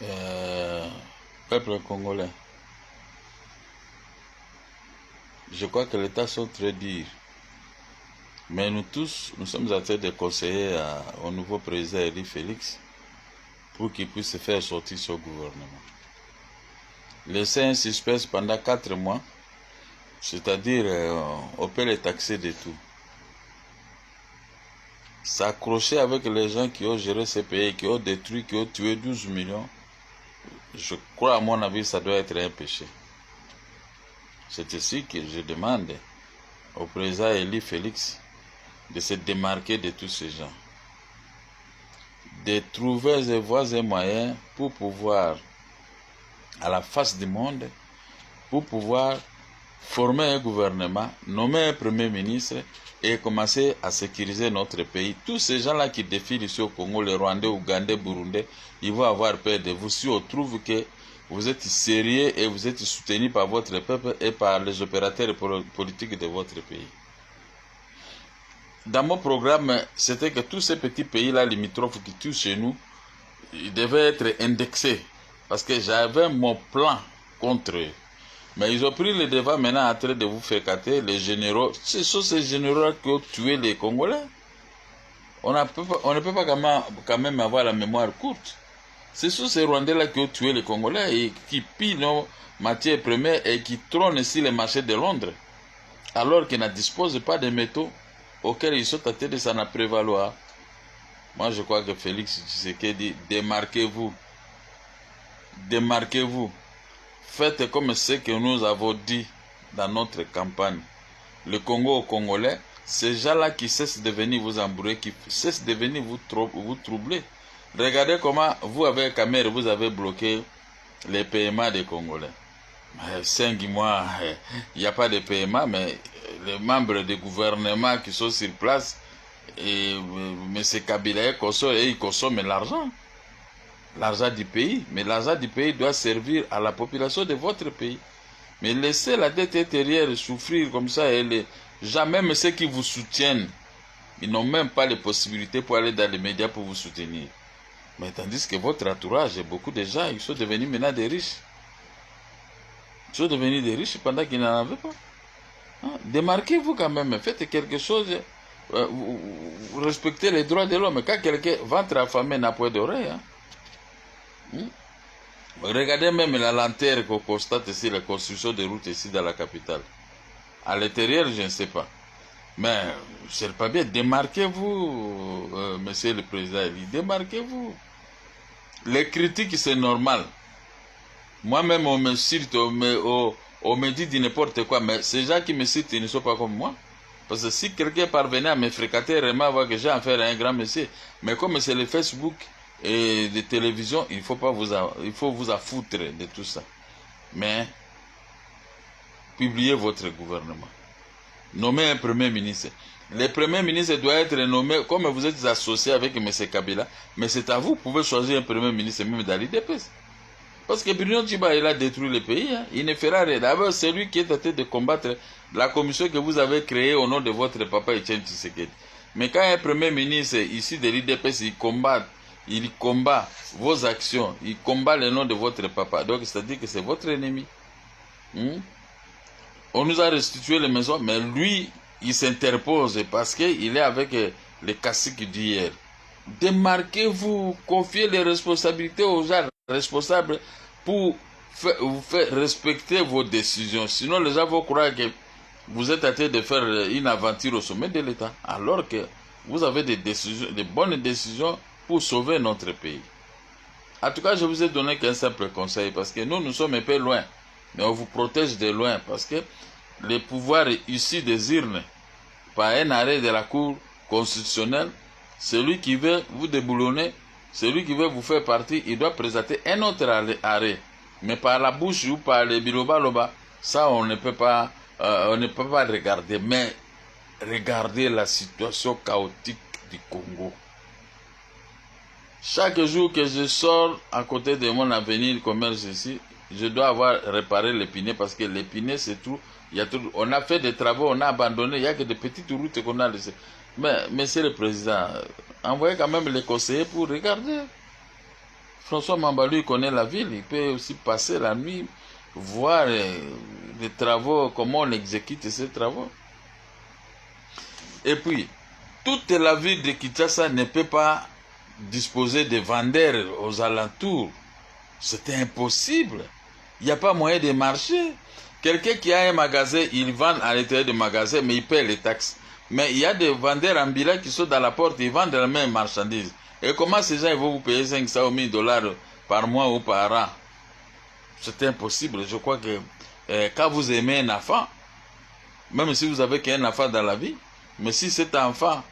Euh, Peuple congolais, je crois que l'État sont très durs. Mais nous tous, nous sommes en train de conseiller au nouveau président Elie Félix pour qu'il puisse faire sortir son gouvernement. Laisser un suspense pendant 4 mois, c'est-à-dire on peut les taxer de tout. S'accrocher avec les gens qui ont géré ces pays, qui ont détruit, qui ont tué 12 millions, je crois à mon avis ça doit être un péché. C'est ici que je demande au président Elie Félix de se démarquer de tous ces gens, de trouver des voies et moyens pour pouvoir, à la face du monde, pour pouvoir former un gouvernement, nommer un premier ministre et commencer à sécuriser notre pays. Tous ces gens-là qui défilent ici au Congo, les Rwandais, Ougandais, Burundais, ils vont avoir peur de vous si on trouve que vous êtes sérieux et vous êtes soutenu par votre peuple et par les opérateurs politiques de votre pays. Dans mon programme, c'était que tous ces petits pays-là, limitrophes qui tuent chez nous, ils devaient être indexés. Parce que j'avais mon plan contre eux. Mais ils ont pris le devant maintenant en train de vous fréquenter, les généraux. Ce sont ces généraux qui ont tué les Congolais. On ne peut pas quand même avoir la mémoire courte. Ce sont ces Rwandais-là qui ont tué les Congolais et qui pillent nos matières premières et qui trônent ici les marchés de Londres. Alors qu'ils ne disposent pas de métaux auxquels ils sont tentés de s'en prévaloir. Moi, je crois que Félix Tshisekedi dit, démarquez-vous. Démarquez-vous. Faites comme ce que nous avons dit dans notre campagne. Le Congo aux Congolais, ces gens-là qui cessent de venir vous embrouiller, qui cessent de venir vous troubler. Regardez comment vous, avec Kamer, vous avez bloqué les paiements des Congolais. 5 mois, il n'y a pas de paiement, mais les membres du gouvernement qui sont sur place, et M. Kabila ils consomment l'argent. L'argent du pays. Mais l'argent du pays doit servir à la population de votre pays. Mais laissez la dette intérieure souffrir comme ça, et jamais même ceux qui vous soutiennent, ils n'ont même pas les possibilités pour aller dans les médias pour vous soutenir. Mais tandis que votre entourage, beaucoup de gens, ils sont devenus maintenant des riches. Ils sont devenus des riches pendant qu'ils n'en avaient pas. Démarquez-vous quand même, faites quelque chose, respectez les droits de l'homme. Quand quelqu'un ventre affamé n'a point d'oreille, regardez même la lanterne qu'on constate ici, la construction des routes ici dans la capitale. À l'intérieur, je ne sais pas. Mais c'est pas bien. Démarquez-vous, monsieur le président. Démarquez-vous. Les critiques, c'est normal. Moi-même, on me cite, on me dit de n'importe quoi. Mais ces gens qui me citent, ils ne sont pas comme moi. Parce que si quelqu'un parvenait à me fréquenter, vraiment voir que j'ai affaire à un grand monsieur. Mais comme c'est le Facebook et les télévisions, il faut vous affoutre de tout ça. Mais publiez votre gouvernement. Nommez un premier ministre. Le premier ministre doit être nommé, comme vous êtes associé avec M. Kabila, mais c'est à vous, vous pouvez choisir un premier ministre même dans l'IDPS. Parce que Bruno Tchiba, il a détruit le pays, il ne fera rien. D'abord, c'est lui qui est en train de combattre la commission que vous avez créée au nom de votre papa Etienne Tshisekedi. Mais quand un premier ministre ici de l'IDPS, il combat vos actions, il combat le nom de votre papa. Donc, c'est-à-dire que c'est votre ennemi. On nous a restitué les maisons, mais lui, il s'interpose parce qu'il est avec les caciques d'hier. Démarquez-vous, confiez les responsabilités aux gens responsables pour vous faire respecter vos décisions. Sinon, les gens vont croire que vous êtes en train de faire une aventure au sommet de l'État, alors que vous avez des bonnes décisions pour sauver notre pays. En tout cas, je vous ai donné qu'un simple conseil, parce que nous sommes un peu loin, mais on vous protège de loin, parce que le pouvoir issu des urnes, par un arrêt de la Cour constitutionnelle, celui qui veut vous déboulonner, celui qui veut vous faire partir, il doit présenter un autre arrêt. Mais par la bouche ou par les biloba-loba, ça on ne peut pas regarder. Mais regardez la situation chaotique du Congo. Chaque jour que je sors à côté de mon avenir commerce ici, je dois avoir réparé l'épinay parce que l'épinay c'est tout. On a fait des travaux, on a abandonné, il n'y a que des petites routes qu'on a laissées. Mais, monsieur le président, envoyez quand même les conseillers pour regarder. François Mambalou connaît la ville, il peut aussi passer la nuit, voir les travaux, comment on exécute ces travaux. Et puis, toute la ville de Kinshasa ne peut pas disposer de vendeurs aux alentours. C'est impossible. Il n'y a pas moyen de marcher. Quelqu'un qui a un magasin, il vend à l'intérieur du magasin, mais il paie les taxes. Mais il y a des vendeurs ambulants qui sont dans la porte, ils vendent la même marchandise. Et comment ces gens ils vont vous payer 500 ou 1000 $ par mois ou par an? C'est impossible. Je crois que quand vous aimez un enfant, même si vous avez qu'un enfant dans la vie, mais si cet enfant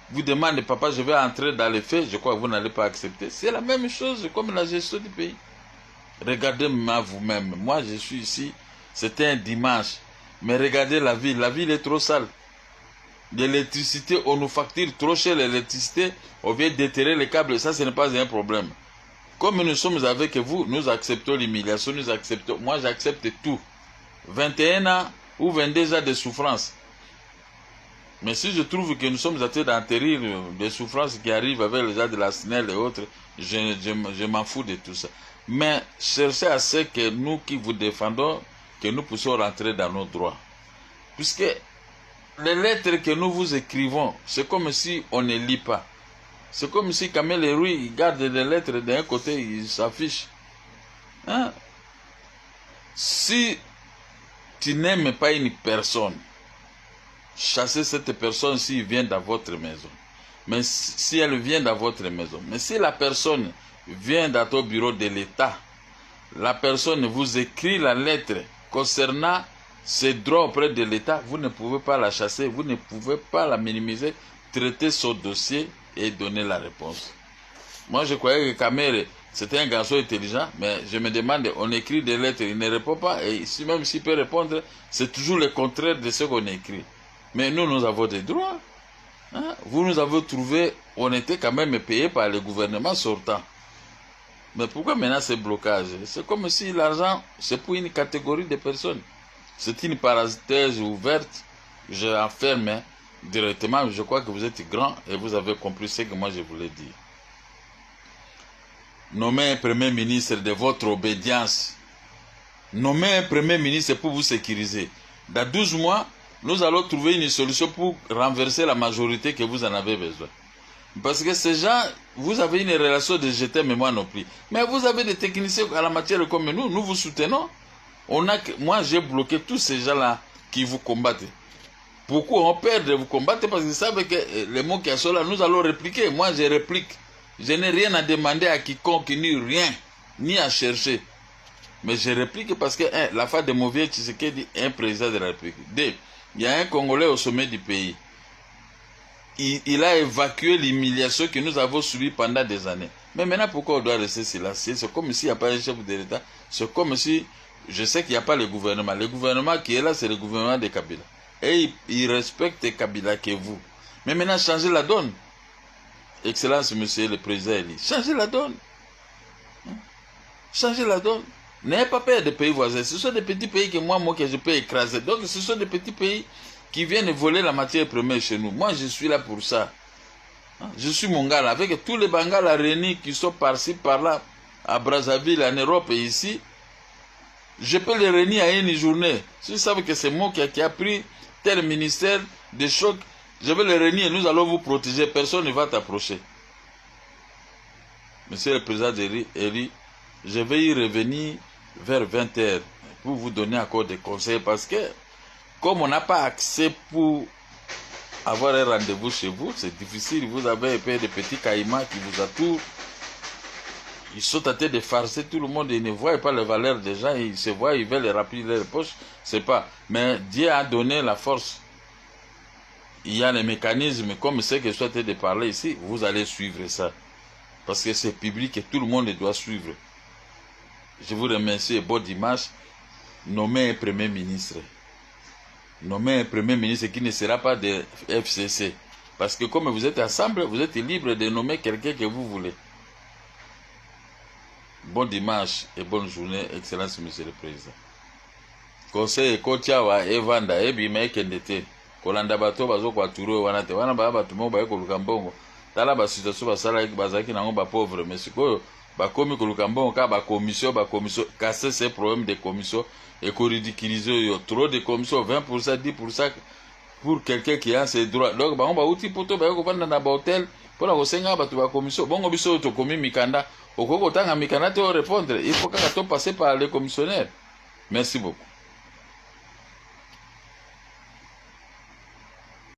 vous demande, papa, je vais entrer dans les faits, je crois que vous n'allez pas accepter. C'est la même chose comme la gestion du pays. Regardez-moi vous-même. Moi, je suis ici. C'était un dimanche. Mais regardez la ville est trop sale. L'électricité, on nous facture trop cher l'électricité. On vient déterrer les câbles. Ça, ce n'est pas un problème. Comme nous sommes avec vous, nous acceptons l'humiliation, nous acceptons. Moi, j'accepte tout. 21 ans ou 22 ans de souffrance. Mais si je trouve que nous sommes en train d'enterrir des souffrances qui arrivent avec les gens de la SNEL et autres, je m'en fous de tout ça. Mais cherchez à ce que nous qui vous défendons, que nous puissions rentrer dans nos droits. Puisque les lettres que nous vous écrivons, c'est comme si on ne lit pas. C'est comme si Kamel Rouy, il garde les lettres d'un côté, il s'affiche. Hein? Si tu n'aimes pas une personne, chassez cette personne s'il vient dans votre maison. Mais si elle vient dans votre maison. Mais si la personne vient dans ton bureau de l'État, la personne vous écrit la lettre concernant ses droits auprès de l'État, vous ne pouvez pas la chasser, vous ne pouvez pas la minimiser, traiter son dossier et donner la réponse. Moi, je croyais que Kamel, c'était un garçon intelligent, mais je me demande, on écrit des lettres, il ne répond pas, et même s'il peut répondre, c'est toujours le contraire de ce qu'on écrit. Mais nous avons des droits. Hein? Vous nous avez trouvé, on était quand même payé par le gouvernement sortant. Mais pourquoi maintenant ce blocage? C'est comme si l'argent, c'est pour une catégorie de personnes. C'est une parenthèse ouverte. Je enferme directement. Je crois que vous êtes grand et vous avez compris ce que moi je voulais dire. Nommez un premier ministre de votre obédience. Nommez un premier ministre pour vous sécuriser. Dans 12 mois, nous allons trouver une solution pour renverser la majorité que vous en avez besoin. Parce que ces gens, vous avez une relation de je t'aime et moi non plus. Mais vous avez des techniciens à la matière comme nous vous soutenons. Moi, j'ai bloqué tous ces gens-là qui vous combattent. Pourquoi on perd de vous combattre? Parce qu'ils savent que les mots qui sont là, nous allons répliquer. Moi, je réplique. Je n'ai rien à demander à quiconque, ni rien, ni à chercher. Mais je réplique parce que, la fin de Mauvais Tshisekedi est un président de la République. Deux, il y a un Congolais au sommet du pays. Il a évacué l'humiliation que nous avons subie pendant des années. Mais maintenant, pourquoi on doit rester silencieux? C'est comme s'il n'y a pas un chef de l'État. C'est comme si, je sais qu'il n'y a pas le gouvernement. Le gouvernement qui est là, c'est le gouvernement de Kabila. Et il respecte Kabila que vous. Mais maintenant, changez la donne. Excellence, monsieur le président Eli. Changez la donne. Changez la donne. N'ayez pas peur des pays voisins. Ce sont des petits pays que moi, que je peux écraser. Donc, ce sont des petits pays qui viennent voler la matière première chez nous. Moi, je suis là pour ça. Je suis Mongala. Avec tous les Bangala réunis qui sont par-ci, par-là, à Brazzaville, en Europe et ici, je peux les réunir à une journée. Si vous savez que c'est moi qui a pris tel ministère de choc, je vais les réunir et nous allons vous protéger. Personne ne va t'approcher. Monsieur le président Eli, je vais y revenir vers 20 h pour vous donner encore des conseils parce que comme on n'a pas accès pour avoir un rendez-vous chez vous, c'est difficile. Vous avez un peu de petits caïmans qui vous entourent. Ils sont en train de farcer tout le monde. Ils ne voient pas les valeurs des gens. Ils se voient, ils veulent les remplir leurs poches. C'est pas. Mais Dieu a donné la force. Il y a les mécanismes comme ceux que je suis en train de parler ici. Vous allez suivre ça. Parce que c'est public et tout le monde doit suivre. Je vous remercie et bonne dimanche. Nommez un premier ministre. Nommez un premier ministre qui ne sera pas de FCC. Parce que comme vous êtes ensemble, vous êtes libre de nommer quelqu'un que vous voulez. Bon dimanche et bonne journée, Excellence, Monsieur le Président. Conseil Kotiawa Evanda Ebima Ekendete. Kolanda bato bazo kwa turo wana te wana ba bato mo ba ko lukambongo. Tala ba situation basala bazaki nango ba pauvre mais sikoyo bakomi koluka mbongo ka commission casser ces problèmes de commission et ko ridiculiser yo trop de commission 20% 10% pour quelqu'un qui a ses droits. Donc bango ba uti poto ba ko vanda na ba hotel pona ko senga ba tu ba commission bongo biso to komi mikanda okoko tanga mikanda te répondre, il faut que to passer par les commissionnaires. Merci beaucoup.